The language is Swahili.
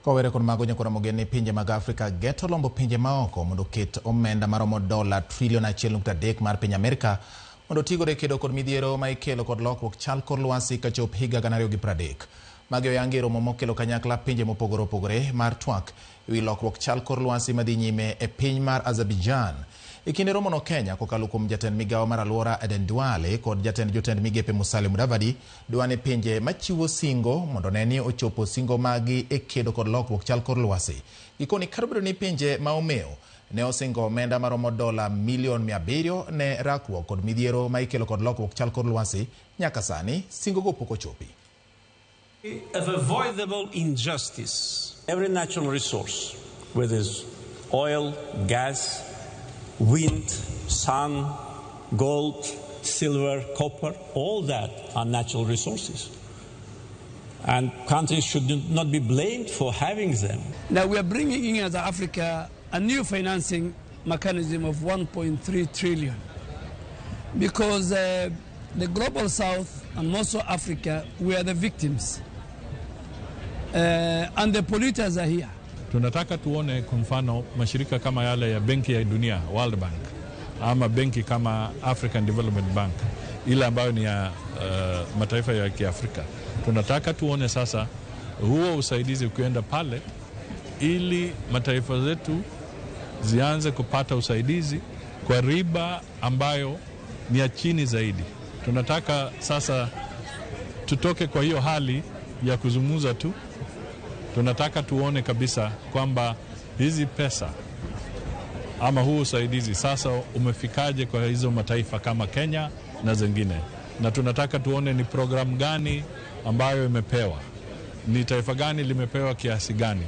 Kowere kon mago nyakora mogeni pinje mag Afrika geto lombo pinje maoko mondo ket omenda maromo $1.3 trillion mar piny Amerika mondo tigore kedo kod midhiero ma ikelo kod lokruok chal kor lwasi kachop higa 2030. Magi oyangi romo mokelo kanyakla pinje mopogore opogore mar twak ewi lokruok chal kor lwasi madhi nyime e piny mar Azerbaijan. Ikinde romo no Kenya kokalo kuom jatend migawo mar alwora dwani kod jotend migepe Musalia Mudavadi dwani pinje machiwo singo mondo neni ochopo singo magi e kedo kod lokruok chal kor lwasi. Gikoni karbiro ni pinje ma omeo ne osingo omenda maromo $700 million ne rakruok kod midhiero ma ikelo kod lokruok chal kor lwasi. Nyaka sani singo go pok ochopi. Of avoidable injustice, every natural resource, whether it's oil, gas, wind, sun, gold, silver, copper, all that are natural resources. And countries should not be blamed for having them. Now we are bringing in as Africa a new financing mechanism of 1.3 trillion because the global south and most of Africa, we are the victims and the polluters are here. Tunataka tuone kwa mfano mashirika kama yale ya Benki ya Dunia, World Bank, ama benki kama African Development Bank, ile ambayo ni ya mataifa ya Kiafrika. Tunataka tuone sasa huo usaidizi ukienda pale ili mataifa zetu zianze kupata usaidizi kwa riba ambayo ni ya chini zaidi. Tunataka sasa tutoke kwa hiyo hali ya kuzungumza tu. Tunataka tuone kabisa kwamba hizi pesa ama huu usaidizi sasa umefikaje kwa hizo mataifa kama Kenya na zingine. Na tunataka tuone ni programu gani ambayo imepewa. Ni taifa gani limepewa kiasi gani.